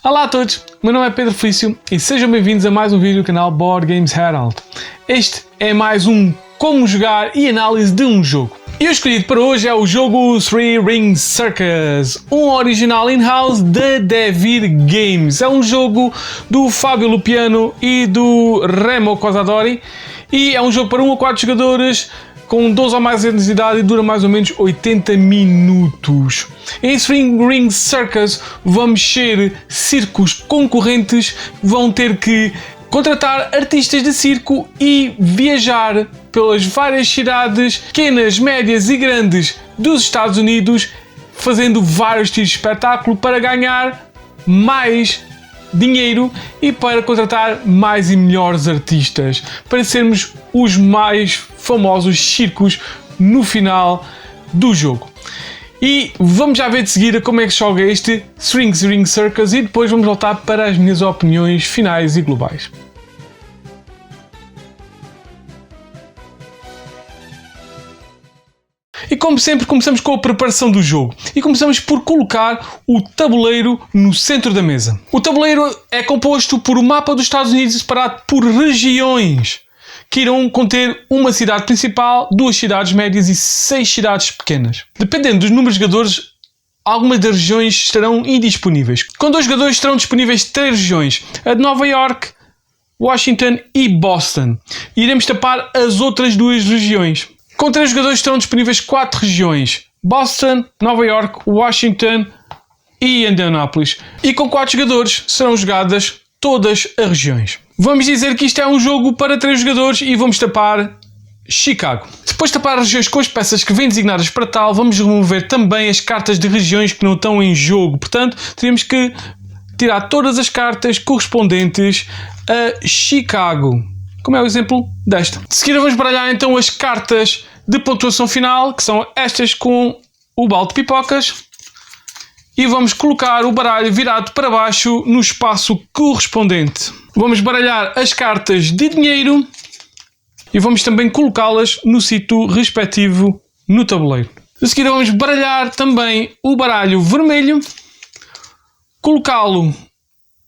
Olá a todos, meu nome é Pedro Felício e sejam bem-vindos a mais um vídeo do canal Board Games Herald. Este é mais um como jogar e análise de um jogo. E o escolhido para hoje é o jogo Three Ring Circus, um original in-house da Devir Games. É um jogo do Fábio Lupiano e do Remo Cosadori e é um jogo para 1 a 4 jogadores com 12 ou mais anos de idade e dura mais ou menos 80 minutos. Em Three Ring Circus vamos ser circos concorrentes, vão ter que contratar artistas de circo e viajar pelas várias cidades, pequenas, médias e grandes dos Estados Unidos, fazendo vários tipos de espetáculo para ganhar mais dinheiro e para contratar mais e melhores artistas, para sermos os mais famosos circos no final do jogo. E vamos já ver de seguida como é que joga este Three Ring Circus e depois vamos voltar para as minhas opiniões finais e globais. E como sempre começamos com a preparação do jogo e começamos por colocar o tabuleiro no centro da mesa. O tabuleiro é composto por um mapa dos Estados Unidos separado por regiões que irão conter uma cidade principal, 2 cidades médias e 6 cidades pequenas. Dependendo dos números de jogadores, algumas das regiões estarão indisponíveis. Com 2 jogadores estarão disponíveis 3 regiões, a de Nova York, Washington e Boston. Iremos tapar as outras 2 regiões. Com 3 jogadores estarão disponíveis 4 regiões, Boston, Nova York, Washington e Indianápolis. E com 4 jogadores serão jogadas todas as regiões. Vamos dizer que isto é um jogo para 3 jogadores e vamos tapar Chicago. Depois de tapar as regiões com as peças que vêm designadas para tal, vamos remover também as cartas de regiões que não estão em jogo. Portanto, teremos que tirar todas as cartas correspondentes a Chicago, como é o exemplo desta. De seguida vamos baralhar então as cartas de pontuação final, que são estas com o balde de pipocas, e vamos colocar o baralho virado para baixo no espaço correspondente. Vamos baralhar as cartas de dinheiro e vamos também colocá-las no sítio respectivo no tabuleiro. De seguida vamos baralhar também o baralho vermelho, colocá-lo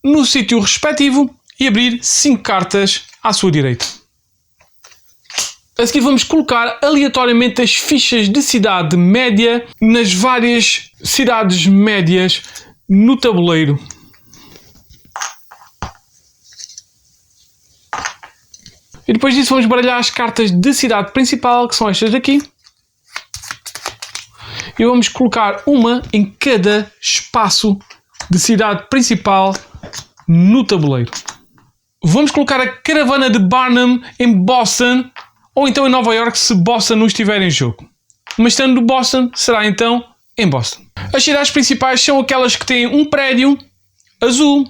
no sítio respectivo e abrir 5 cartas à sua direita. A seguir vamos colocar aleatoriamente as fichas de cidade média nas várias cidades médias no tabuleiro. E depois disso vamos baralhar as cartas de cidade principal, que são estas daqui. E vamos colocar uma em cada espaço de cidade principal no tabuleiro. Vamos colocar a caravana de Barnum em Boston ou então em Nova York se Boston não estiver em jogo. Mas estando no Boston, será então em Boston. As cidades principais são aquelas que têm um prédio azul.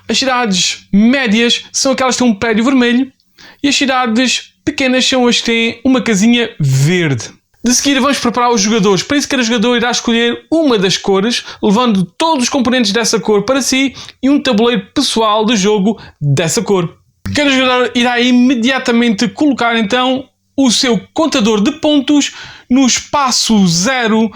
As cidades médias são aquelas que têm um prédio vermelho. E as cidades pequenas são as que têm uma casinha verde. De seguida vamos preparar os jogadores. Para isso cada jogador irá escolher uma das cores, levando todos os componentes dessa cor para si e um tabuleiro pessoal de jogo dessa cor. Cada jogador irá imediatamente colocar então o seu contador de pontos no espaço 0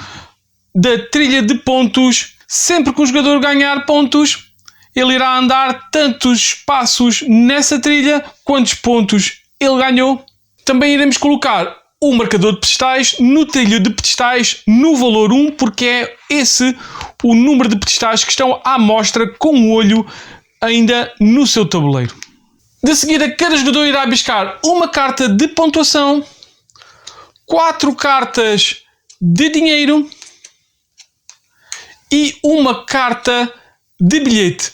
da trilha de pontos. Sempre que o jogador ganhar pontos, ele irá andar tantos passos nessa trilha quantos pontos ele ganhou. Também iremos colocar o marcador de pedestais no trilho de pedestais no valor 1, porque é esse o número de pedestais que estão à mostra com o olho ainda no seu tabuleiro. De seguida, cada jogador irá buscar uma carta de pontuação, 4 cartas de dinheiro e uma carta de bilhete.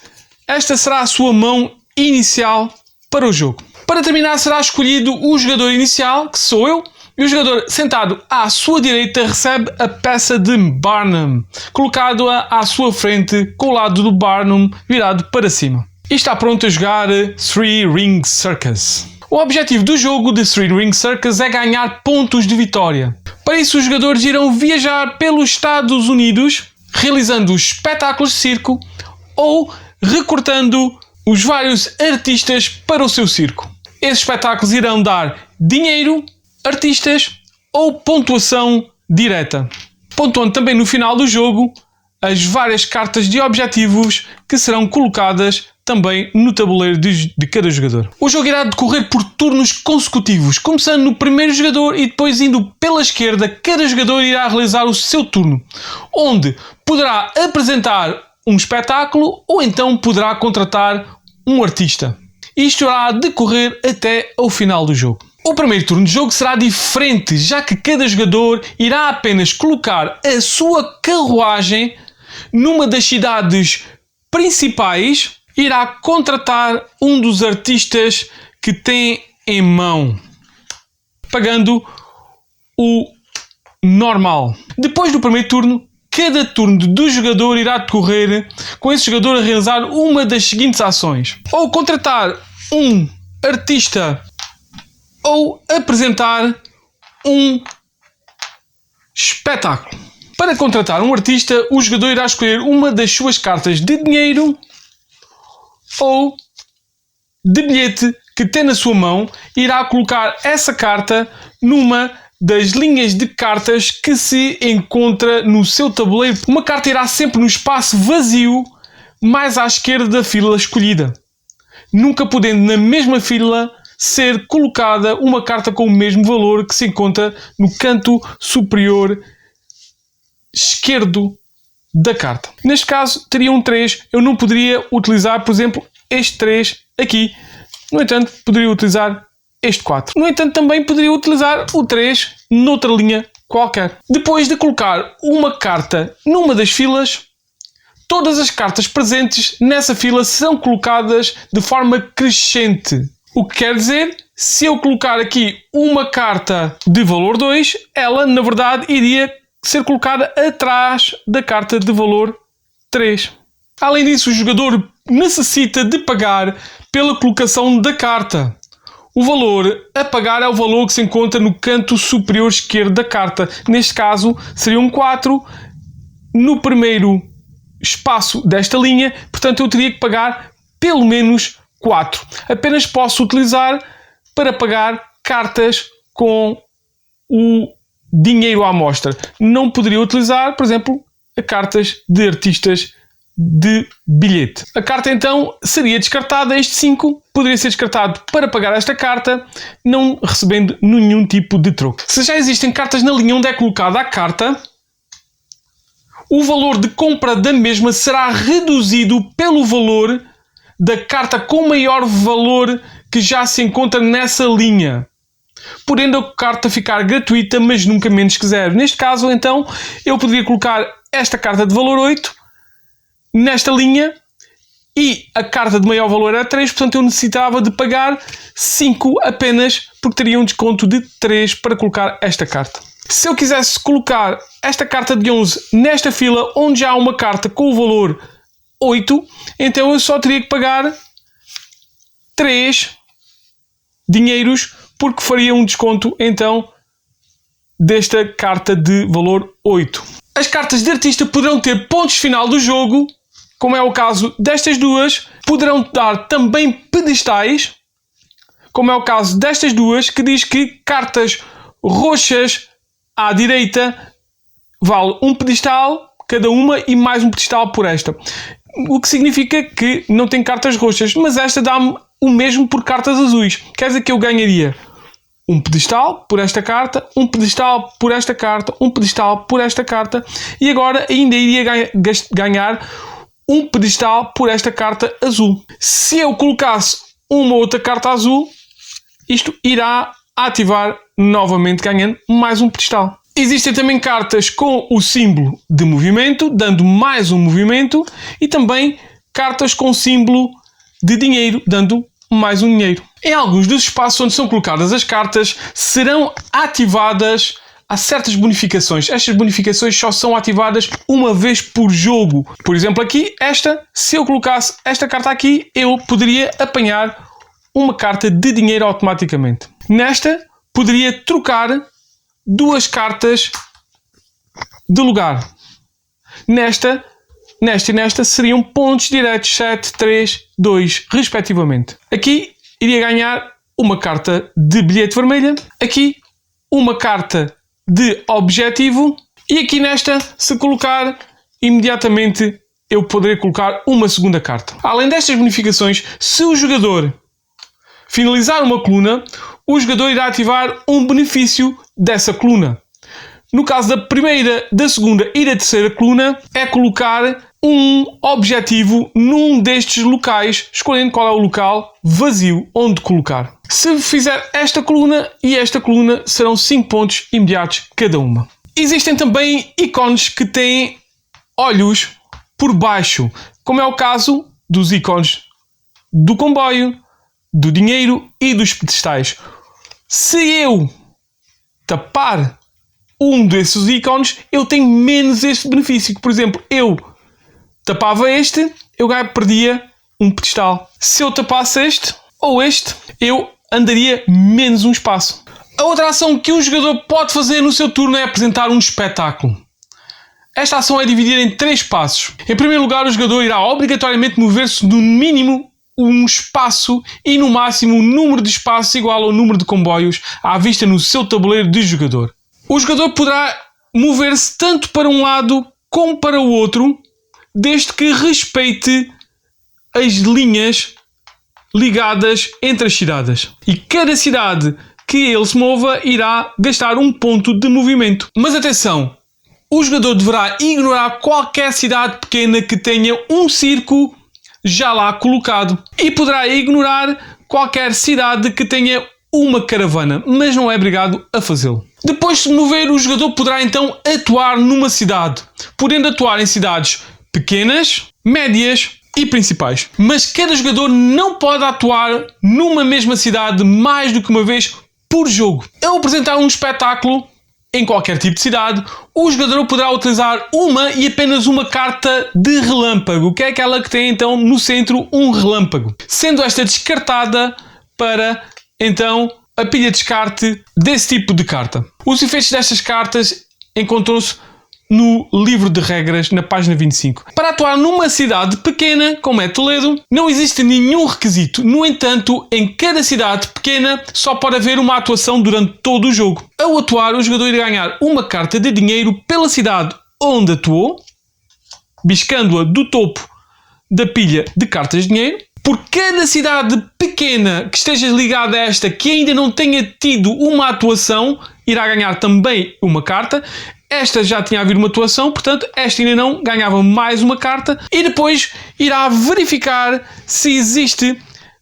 Esta será a sua mão inicial para o jogo. Para terminar, será escolhido o jogador inicial, que sou eu, e o jogador sentado à sua direita recebe a peça de Barnum, colocado-a à sua frente com o lado do Barnum virado para cima. E está pronto a jogar Three Ring Circus. O objetivo do jogo de Three Ring Circus é ganhar pontos de vitória. Para isso os jogadores irão viajar pelos Estados Unidos, realizando espetáculos de circo ou recortando os vários artistas para o seu circo. Esses espetáculos irão dar dinheiro, artistas ou pontuação direta, pontuando também no final do jogo as várias cartas de objetivos que serão colocadas também no tabuleiro de cada jogador. O jogo irá decorrer por turnos consecutivos, começando no primeiro jogador e depois indo pela esquerda. Cada jogador irá realizar o seu turno, onde poderá apresentar um espetáculo ou então poderá contratar um artista. Isto irá decorrer até ao final do jogo. O primeiro turno de jogo será diferente, já que cada jogador irá apenas colocar a sua carruagem numa das cidades principais, irá contratar um dos artistas que tem em mão, pagando o normal. Depois do primeiro turno, cada turno do jogador irá decorrer com esse jogador a realizar uma das seguintes ações: ou contratar um artista ou apresentar um espetáculo. Para contratar um artista, o jogador irá escolher uma das suas cartas de dinheiro ou de bilhete que tem na sua mão, irá colocar essa carta numa das linhas de cartas que se encontra no seu tabuleiro. Uma carta irá sempre no espaço vazio mais à esquerda da fila escolhida, nunca podendo na mesma fila ser colocada uma carta com o mesmo valor que se encontra no canto superior esquerdo da carta. Neste caso, teria um 3. Eu não poderia utilizar, por exemplo, este 3 aqui. No entanto, poderia utilizar este 4. No entanto, também poderia utilizar o 3 noutra linha qualquer. Depois de colocar uma carta numa das filas, todas as cartas presentes nessa fila serão colocadas de forma crescente. O que quer dizer, se eu colocar aqui uma carta de valor 2, ela, na verdade, iria ser colocada atrás da carta de valor 3. Além disso, o jogador necessita de pagar pela colocação da carta. O valor a pagar é o valor que se encontra no canto superior esquerdo da carta. Neste caso, seria um 4 no primeiro espaço desta linha. Portanto, eu teria que pagar pelo menos 4. Apenas posso utilizar para pagar cartas com o dinheiro à amostra. Não poderia utilizar, por exemplo, a cartas de artistas de bilhete. A carta então seria descartada. Este 5 poderia ser descartado para pagar esta carta, não recebendo nenhum tipo de troco. Se já existem cartas na linha onde é colocada a carta, o valor de compra da mesma será reduzido pelo valor da carta com maior valor que já se encontra nessa linha, podendo a carta ficar gratuita, mas nunca menos que 0. Neste caso, então, eu poderia colocar esta carta de valor 8 nesta linha e a carta de maior valor era 3, portanto eu necessitava de pagar 5 apenas, porque teria um desconto de 3 para colocar esta carta. Se eu quisesse colocar esta carta de 11 nesta fila onde já há uma carta com o valor 8, então eu só teria que pagar 3 dinheiros, porque faria um desconto então desta carta de valor 8. As cartas de artista poderão ter pontos final do jogo, como é o caso destas duas. Poderão dar também pedestais, como é o caso destas duas, que diz que cartas roxas à direita vale um pedestal cada uma e mais um pedestal por esta. O que significa que não tem cartas roxas, mas esta dá-me o mesmo por cartas azuis. Quer dizer que eu ganharia um pedestal por esta carta, um pedestal por esta carta, um pedestal por esta carta e agora ainda iria ganhar um pedestal por esta carta azul. Se eu colocasse uma outra carta azul, isto irá ativar novamente, ganhando mais um pedestal. Existem também cartas com o símbolo de movimento, dando mais um movimento, e também cartas com símbolo de dinheiro, dando mais um dinheiro. Em alguns dos espaços onde são colocadas as cartas, serão ativadas há certas bonificações. Estas bonificações só são ativadas uma vez por jogo. Por exemplo, aqui, se eu colocasse esta carta aqui, eu poderia apanhar uma carta de dinheiro automaticamente. Nesta, poderia trocar duas cartas de lugar. Nesta e nesta seriam pontos diretos 7, 3, 2, respectivamente. Aqui iria ganhar uma carta de bilhete vermelha, aqui uma carta de objetivo e aqui nesta, se colocar, imediatamente eu poderei colocar uma segunda carta. Além destas bonificações, se o jogador finalizar uma coluna, o jogador irá ativar um benefício dessa coluna. No caso da primeira, da segunda e da terceira coluna, é colocar um objetivo num destes locais, escolhendo qual é o local vazio onde colocar. Se fizer esta coluna e esta coluna, serão 5 pontos imediatos cada uma. Existem também ícones que têm olhos por baixo, como é o caso dos ícones do comboio, do dinheiro e dos pedestais. Se eu tapar um desses ícones, eu tenho menos este benefício. Por exemplo, eu tapava este, eu perdia um pedestal. Se eu tapasse este ou este, eu andaria menos um espaço. A outra ação que um jogador pode fazer no seu turno é apresentar um espetáculo. Esta ação é dividida em 3 passos. Em primeiro lugar, o jogador irá obrigatoriamente mover-se no mínimo um espaço e no máximo um número de espaços igual ao número de comboios à vista no seu tabuleiro de jogador. O jogador poderá mover-se tanto para um lado como para o outro, desde que respeite as linhas ligadas entre as cidades. E cada cidade que ele se mova irá gastar um ponto de movimento. Mas atenção! O jogador deverá ignorar qualquer cidade pequena que tenha um circo já lá colocado. E poderá ignorar qualquer cidade que tenha uma caravana, mas não é obrigado a fazê-lo. Depois de se mover, o jogador poderá então atuar numa cidade, podendo atuar em cidades pequenas, médias e principais. Mas cada jogador não pode atuar numa mesma cidade mais do que uma vez por jogo. Ao apresentar um espetáculo em qualquer tipo de cidade, o jogador poderá utilizar uma e apenas uma carta de relâmpago, que é aquela que tem então no centro um relâmpago, sendo esta descartada para então a pilha de descarte desse tipo de carta. Os efeitos destas cartas encontram-se no livro de regras, na página 25. Para atuar numa cidade pequena, como é Toledo, não existe nenhum requisito. No entanto, em cada cidade pequena só pode haver uma atuação durante todo o jogo. Ao atuar, o jogador irá ganhar uma carta de dinheiro pela cidade onde atuou, biscando-a do topo da pilha de cartas de dinheiro. Por cada cidade pequena que esteja ligada a esta que ainda não tenha tido uma atuação, irá ganhar também uma carta. Esta já tinha havido uma atuação, portanto, esta ainda não, ganhava mais uma carta. E depois irá verificar se existe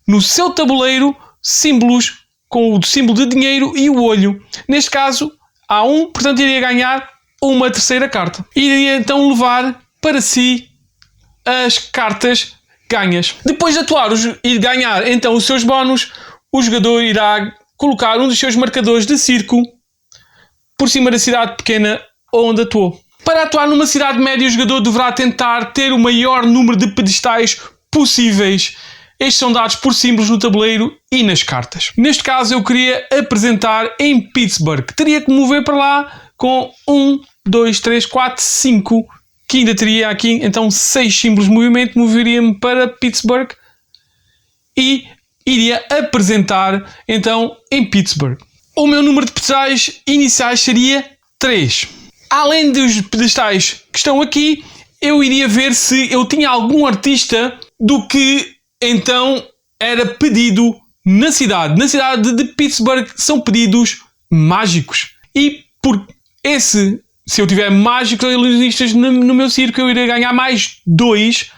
no seu tabuleiro símbolos com o símbolo de dinheiro e o olho. Neste caso, há um, portanto, iria ganhar uma terceira carta. Iria então levar para si as cartas ganhas. Depois de atuar e ganhar então os seus bónus, o jogador irá colocar um dos seus marcadores de circo por cima da cidade pequena onde atuou. Para atuar numa cidade média, o jogador deverá tentar ter o maior número de pedestais possíveis. Estes são dados por símbolos no tabuleiro e nas cartas. Neste caso, eu queria apresentar em Pittsburgh. Teria que mover para lá com 1, 2, 3, 4, 5, que ainda teria aqui então 6 símbolos de movimento. Moveria-me para Pittsburgh e iria apresentar então em Pittsburgh. O meu número de pedestais iniciais seria 3. Além dos pedestais que estão aqui, eu iria ver se eu tinha algum artista do que então era pedido na cidade. Na cidade de Pittsburgh são pedidos mágicos. E por esse, se eu tiver mágicos ilusionistas no meu circo, eu iria ganhar mais 2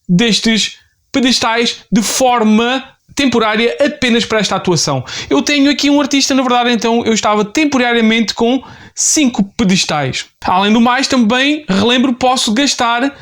destes pedestais de forma temporária apenas para esta atuação. Eu tenho aqui um artista, na verdade, então eu estava temporariamente com 5 pedestais. Além do mais, também, relembro, posso gastar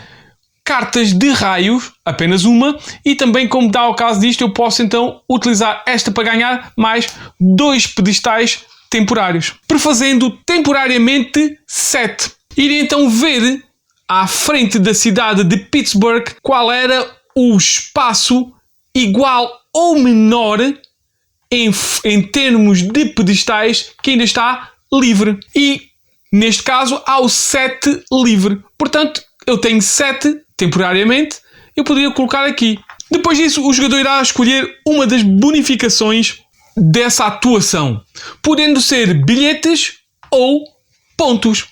cartas de raios, apenas uma, e também, como dá o caso disto, eu posso então utilizar esta para ganhar mais 2 pedestais temporários, prefazendo temporariamente 7. Irei então ver à frente da cidade de Pittsburgh qual era o espaço igual ou menor em termos de pedestais que ainda está livre. E, neste caso, há o 7 livre. Portanto, eu tenho 7 temporariamente, eu poderia colocar aqui. Depois disso, o jogador irá escolher uma das bonificações dessa atuação, podendo ser bilhetes ou pontos.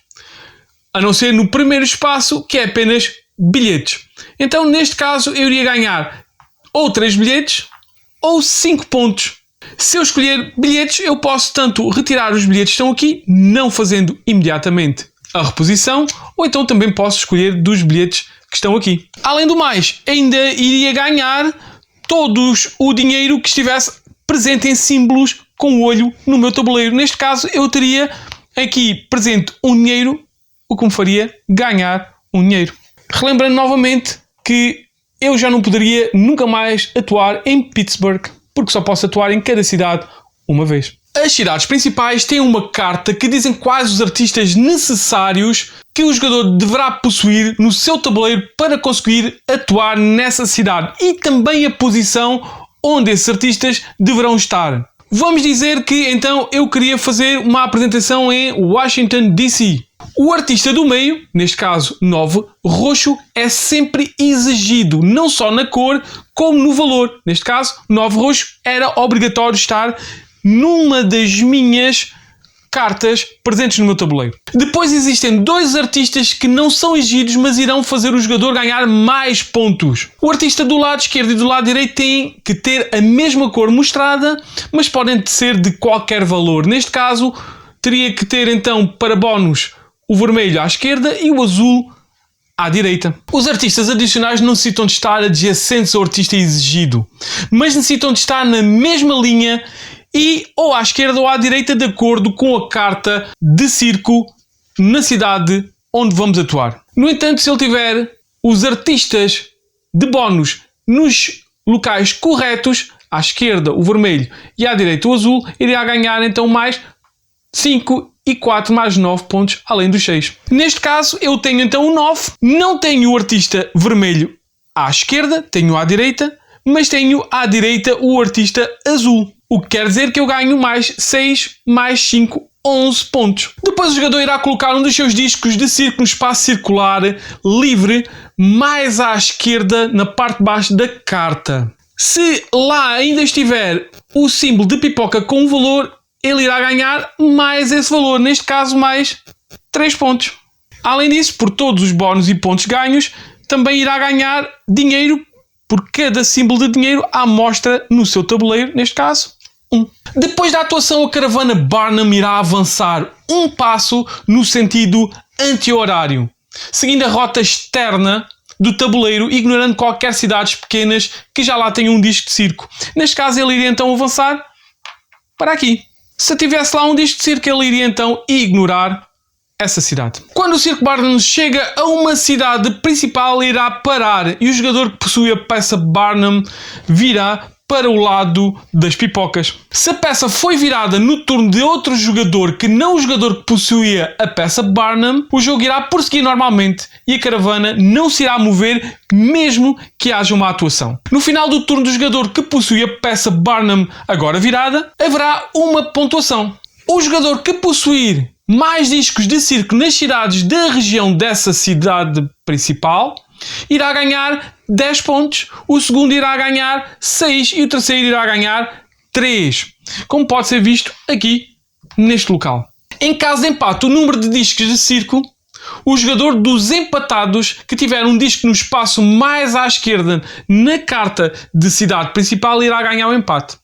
a não ser no primeiro espaço, que é apenas bilhetes. Então, neste caso, eu iria ganhar ou 3 bilhetes ou 5 pontos. Se eu escolher bilhetes, eu posso tanto retirar os bilhetes que estão aqui, não fazendo imediatamente a reposição, ou então também posso escolher dos bilhetes que estão aqui. Além do mais, ainda iria ganhar todos o dinheiro que estivesse presente em símbolos com o olho no meu tabuleiro. Neste caso, eu teria aqui presente um dinheiro, o que me faria ganhar um dinheiro. Relembrando novamente que eu já não poderia nunca mais atuar em Pittsburgh, porque só posso atuar em cada cidade uma vez. As cidades principais têm uma carta que dizem quais os artistas necessários que o jogador deverá possuir no seu tabuleiro para conseguir atuar nessa cidade e também a posição onde esses artistas deverão estar. Vamos dizer que então eu queria fazer uma apresentação em Washington, D.C. O artista do meio, neste caso 9, roxo, é sempre exigido, não só na cor, como no valor. Neste caso, 9 roxo era obrigatório estar numa das minhas cartas presentes no meu tabuleiro. Depois existem 2 artistas que não são exigidos, mas irão fazer o jogador ganhar mais pontos. O artista do lado esquerdo e do lado direito tem que ter a mesma cor mostrada, mas podem ser de qualquer valor. Neste caso, teria que ter então para bónus o vermelho à esquerda e o azul à direita. Os artistas adicionais não necessitam de estar adjacentes ao artista exigido, mas necessitam de estar na mesma linha e ou à esquerda ou à direita de acordo com a carta de circo na cidade onde vamos atuar. No entanto, se ele tiver os artistas de bónus nos locais corretos, à esquerda o vermelho e à direita o azul, irá ganhar então mais 5 e 4 mais 9 pontos, além dos 6. Neste caso, eu tenho então o 9, não tenho o artista vermelho à esquerda, tenho à direita, mas tenho à direita o artista azul. O que quer dizer que eu ganho mais 6, mais 5, 11 pontos. Depois o jogador irá colocar um dos seus discos de circo no espaço circular livre, mais à esquerda, na parte de baixo da carta. Se lá ainda estiver o símbolo de pipoca com um valor, ele irá ganhar mais esse valor, neste caso mais 3 pontos. Além disso, por todos os bónus e pontos ganhos, também irá ganhar dinheiro por cada símbolo de dinheiro à mostra no seu tabuleiro, neste caso, 1. Depois da atuação, a caravana Barnum irá avançar um passo no sentido anti-horário, seguindo a rota externa do tabuleiro, ignorando qualquer cidades pequenas que já lá tenham um disco de circo. Neste caso, ele iria então avançar para aqui. Se tivesse lá um disco de circo, ele iria então ignorar essa cidade. Quando o Circo Barnum chega a uma cidade principal, irá parar e o jogador que possui a peça Barnum virá para o lado das pipocas. Se a peça foi virada no turno de outro jogador que não o jogador que possuía a peça Barnum, o jogo irá prosseguir normalmente e a caravana não se irá mover mesmo que haja uma atuação. No final do turno do jogador que possui a peça Barnum agora virada, haverá uma pontuação. O jogador que possuir mais discos de circo nas cidades da região dessa cidade principal irá ganhar 10 pontos, o segundo irá ganhar 6 e o terceiro irá ganhar 3, como pode ser visto aqui neste local. Em caso de empate, o número de discos de circo, o jogador dos empatados que tiver um disco no espaço mais à esquerda na carta de cidade principal irá ganhar o empate.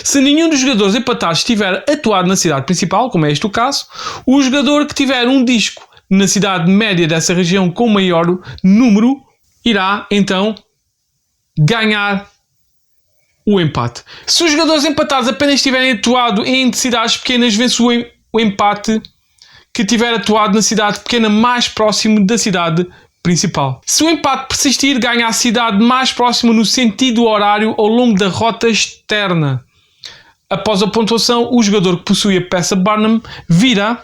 Se nenhum dos jogadores empatados estiver atuado na cidade principal, como é este o caso, o jogador que tiver um disco na cidade média dessa região com maior número irá então ganhar o empate. Se os jogadores empatados apenas estiverem atuado em cidades pequenas, vence o empate que tiver atuado na cidade pequena mais próximo da cidade principal. Se o empate persistir, ganha a cidade mais próxima no sentido horário ao longo da rota externa. Após a pontuação, o jogador que possui a peça Barnum vira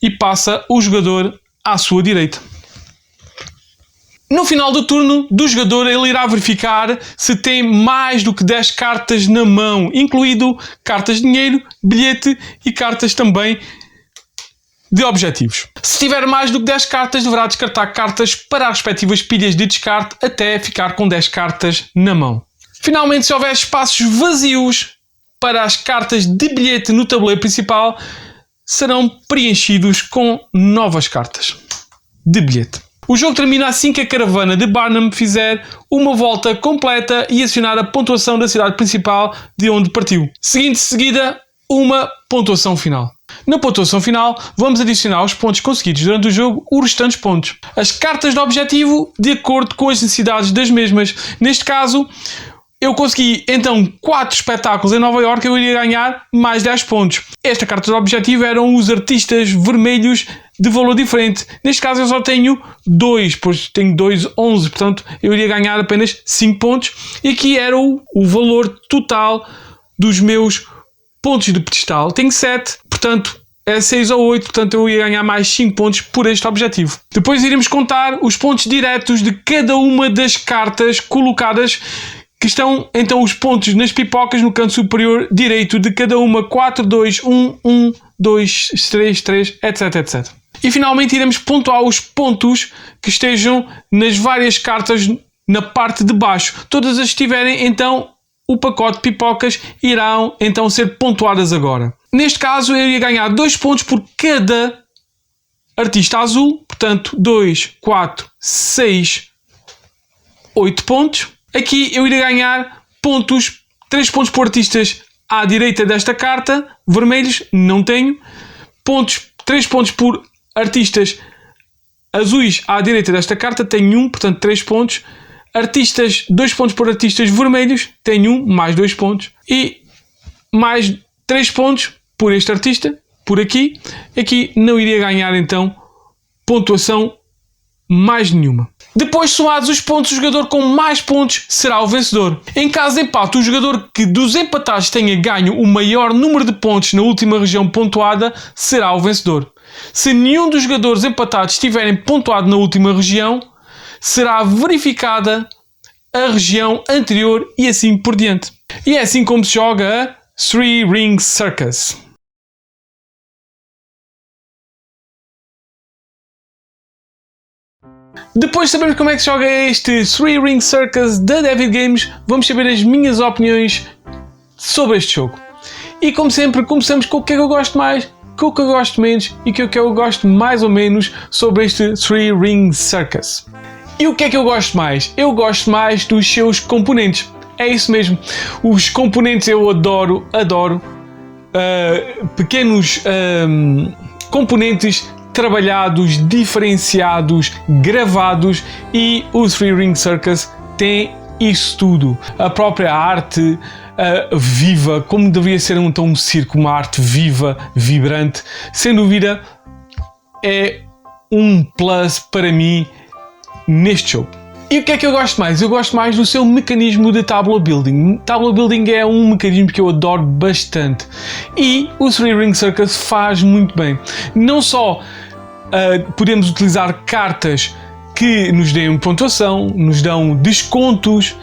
e passa o jogador à sua direita. No final do turno do jogador, ele irá verificar se tem mais do que 10 cartas na mão, incluído cartas de dinheiro, bilhete e cartas também de objetivos. Se tiver mais do que 10 cartas, deverá descartar cartas para as respectivas pilhas de descarte até ficar com 10 cartas na mão. Finalmente, se houver espaços vazios para as cartas de bilhete no tabuleiro principal, serão preenchidos com novas cartas de bilhete. O jogo termina assim que a caravana de Barnum fizer uma volta completa e acionar a pontuação da cidade principal de onde partiu. Seguindo de seguida, uma pontuação final. Na pontuação final, vamos adicionar aos pontos conseguidos durante o jogo os restantes pontos. As cartas de objetivo de acordo com as necessidades das mesmas. Neste caso, eu consegui então 4 espetáculos em Nova Iorque, eu iria ganhar mais 10 pontos. Esta carta de objetivo eram os artistas vermelhos de valor diferente. Neste caso eu só tenho 2, pois tenho 2, 11, portanto eu iria ganhar apenas 5 pontos. E aqui era o valor total dos meus pontos de pedestal. Tenho 7, portanto é 6 ou 8, portanto eu ia ganhar mais 5 pontos por este objetivo. Depois iremos contar os pontos diretos de cada uma das cartas colocadas, que estão então os pontos nas pipocas no canto superior direito de cada uma. 4, 2, 1, 1, 2, 3, 3, etc, etc. E finalmente iremos pontuar os pontos que estejam nas várias cartas na parte de baixo. Todas as que tiverem então o pacote de pipocas irão então ser pontuadas agora. Neste caso eu iria ganhar 2 pontos por cada artista azul. Portanto 2, 4, 6, 8 pontos. Aqui eu iria ganhar pontos, 3 pontos por artistas à direita desta carta, vermelhos, não tenho. 3 pontos por artistas azuis à direita desta carta, tenho 1, portanto 3 pontos. 2 pontos por artistas vermelhos, tenho 1, mais 2 pontos. E mais 3 pontos por este artista, por aqui. Aqui não iria ganhar então pontuação mais nenhuma. Depois, somados os pontos, o jogador com mais pontos será o vencedor. Em caso de empate, o jogador que dos empatados tenha ganho o maior número de pontos na última região pontuada será o vencedor. Se nenhum dos jogadores empatados tiverem pontuado na última região, será verificada a região anterior e assim por diante. E é assim como se joga a Three Ring Circus. Depois de sabermos como é que se joga este Three Ring Circus da David Games, vamos saber as minhas opiniões sobre este jogo. E como sempre, começamos com o que é que eu gosto mais, com o que eu gosto menos e o que é que eu gosto mais ou menos sobre este Three Ring Circus. E o que é que eu gosto mais? Eu gosto mais dos seus componentes. É isso mesmo. Os componentes eu adoro. Pequenos componentes trabalhados, diferenciados, gravados, e o Three Ring Circus tem isso tudo. A própria arte viva, como deveria ser então um circo, uma arte viva, vibrante, sem dúvida é um plus para mim neste jogo. E o que é que eu gosto mais? Eu gosto mais do seu mecanismo de tableau building. Tableau building é um mecanismo que eu adoro bastante. E o Three Ring Circus faz muito bem. Não só podemos utilizar cartas que nos deem pontuação, nos dão descontos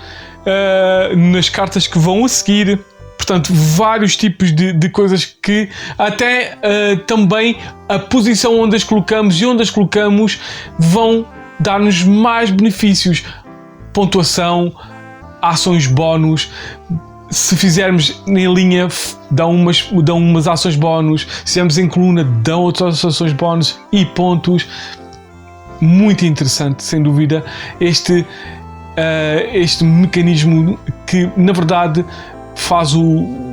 nas cartas que vão a seguir. Portanto, vários tipos de coisas que até também a posição onde as colocamos e onde as colocamos vão dar-nos mais benefícios, pontuação, ações bónus. Se fizermos em linha, dão umas ações bónus. Se fizermos em coluna, dão outras ações bónus e pontos. Muito interessante, sem dúvida, este mecanismo que, na verdade, faz o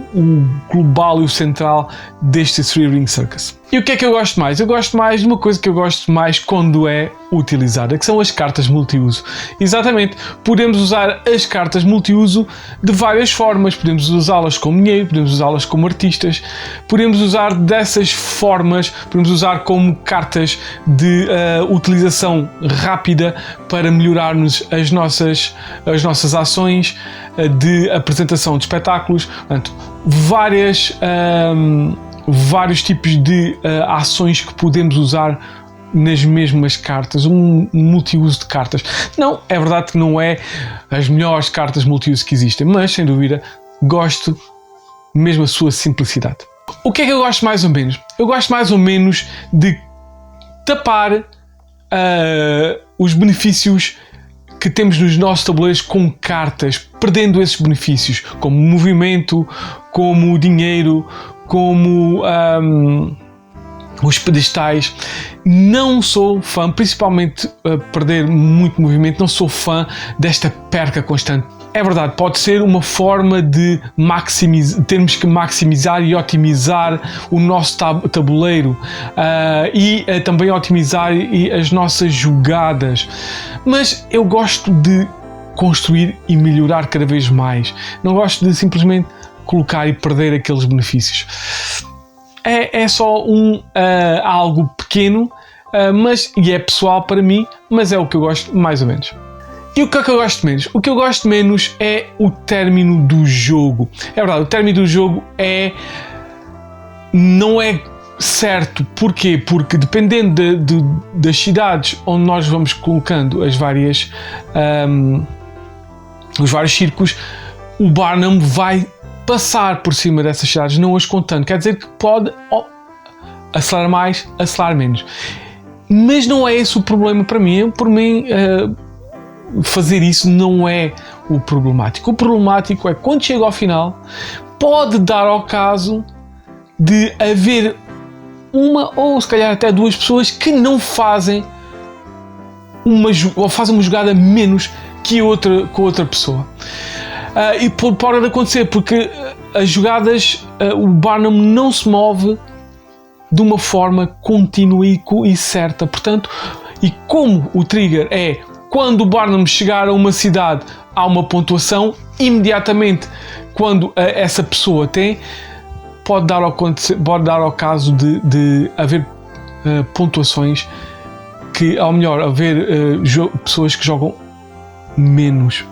global e o central deste Three Ring Circus. E o que é que eu gosto mais? Eu gosto mais de uma coisa que eu gosto mais quando é utilizada, que são as cartas multiuso. Exatamente, podemos usar as cartas multiuso de várias formas. Podemos usá-las como dinheiro, podemos usá-las como artistas, podemos usar dessas formas, podemos usar como cartas de utilização rápida para melhorarmos as nossas ações de apresentação de espetáculos. Portanto, vários tipos de ações que podemos usar nas mesmas cartas, um multiuso de cartas. Não, é verdade que não é as melhores cartas multiuso que existem, mas sem dúvida gosto mesmo a sua simplicidade. O que é que eu gosto mais ou menos? Eu gosto mais ou menos de tapar os benefícios que temos nos nossos tabuleiros com cartas, perdendo esses benefícios, como movimento, como dinheiro, como os pedestais. Não sou fã, principalmente a perder muito movimento, não sou fã desta perca constante. É verdade, pode ser uma forma de termos que maximizar e otimizar o nosso tabuleiro e também otimizar as nossas jogadas. Mas eu gosto de construir e melhorar cada vez mais. Não gosto de simplesmente colocar e perder aqueles benefícios. É só algo pequeno, e é pessoal para mim, mas é o que eu gosto mais ou menos. E o que é que eu gosto menos? O que eu gosto menos é o término do jogo. É verdade, o término do jogo não é certo. Porquê? Porque dependendo das cidades onde nós vamos colocando os vários círculos, o Barnum vai passar por cima dessas cidades, não as contando. Quer dizer que pode acelerar mais, acelerar menos. Mas não é esse o problema para mim. Por mim, fazer isso não é o problemático. O problemático é quando chega ao final, pode dar ao caso de haver uma ou se calhar até duas pessoas que não fazem ou fazem uma jogada menos que com outra pessoa. E pode acontecer porque as jogadas, o Barnum não se move de uma forma contínua e certa. Portanto, e como o trigger é quando o Barnum chegar a uma cidade, há uma pontuação, imediatamente quando essa pessoa tem, pode dar ao caso de haver pontuações ou melhor, haver pessoas que jogam menos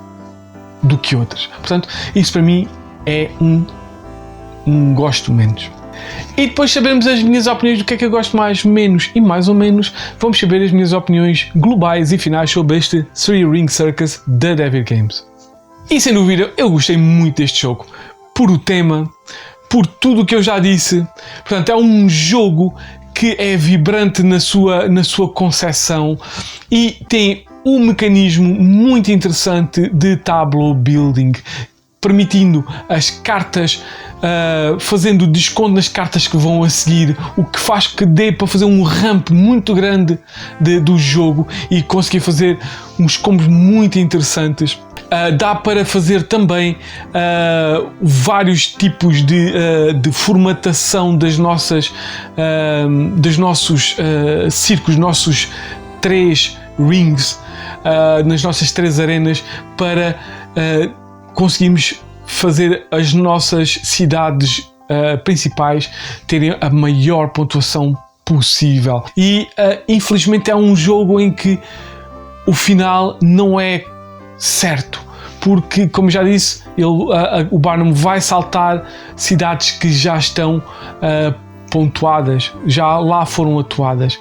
do que outras. Portanto, isso para mim é um gosto menos. E depois sabermos as minhas opiniões do que é que eu gosto mais, menos e mais ou menos, vamos saber as minhas opiniões globais e finais sobre este Three Ring Circus da Devir Games. E sem dúvida, eu gostei muito deste jogo, por o tema, por tudo o que eu já disse. Portanto, é um jogo que é vibrante na sua concepção e tem um mecanismo muito interessante de tableau building, permitindo as cartas, fazendo desconto nas cartas que vão a seguir, o que faz que dê para fazer um ramp muito grande do jogo e conseguir fazer uns combos muito interessantes. Dá para fazer também vários tipos de formatação dos nossos círculos, nossos 3 rings, nas nossas 3 arenas, para conseguirmos fazer as nossas cidades principais terem a maior pontuação possível. E infelizmente é um jogo em que o final não é certo, porque, como já disse, o Barnum vai saltar cidades que já estão pontuadas, já lá foram atuadas,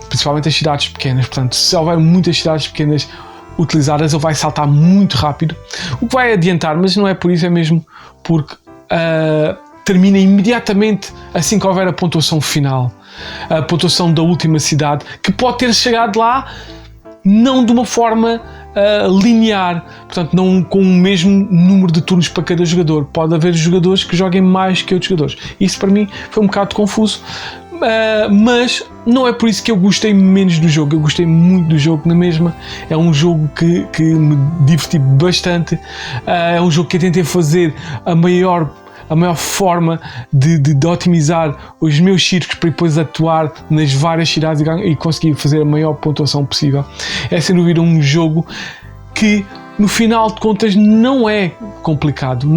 principalmente as cidades pequenas. Portanto, se houver muitas cidades pequenas utilizadas, ele vai saltar muito rápido, o que vai adiantar, mas não é por isso, é mesmo porque termina imediatamente assim que houver a pontuação final, a pontuação da última cidade, que pode ter chegado lá não de uma forma linear, portanto não com o mesmo número de turnos para cada jogador. Pode haver jogadores que joguem mais que outros jogadores. Isso para mim foi um bocado confuso, mas não é por isso que eu gostei menos do jogo. Eu gostei muito do jogo na mesma. É um jogo que me diverti bastante. É um jogo que eu tentei fazer a maior forma de otimizar os meus círculos para depois atuar nas várias cidades e conseguir fazer a maior pontuação possível. É sem dúvida um jogo que no final de contas não é complicado,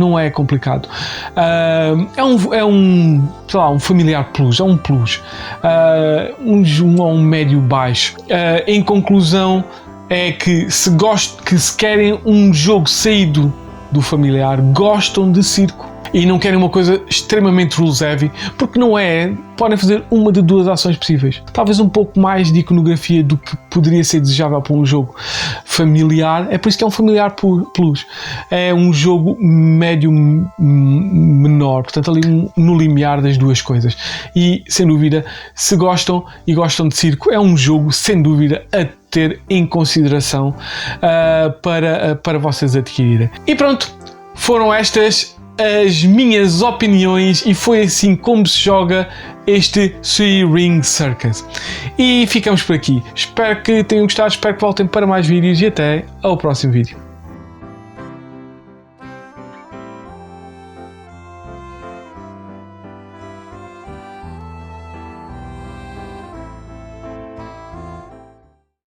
é um familiar plus, é um plus, um médio baixo. Em conclusão, é que se querem um jogo saído do familiar, gostam de circo e não querem uma coisa extremamente rules heavy, porque não é, podem fazer uma de 2 ações possíveis. Talvez um pouco mais de iconografia do que poderia ser desejável para um jogo familiar. É por isso que é um familiar plus. É um jogo médio menor, portanto ali no limiar das duas coisas. E sem dúvida, se gostam de circo, é um jogo sem dúvida a ter em consideração para vocês adquirirem. E pronto, foram estas as minhas opiniões e foi assim como se joga este Three Ring Circus. E ficamos por aqui. Espero que tenham gostado, espero que voltem para mais vídeos e até ao próximo vídeo.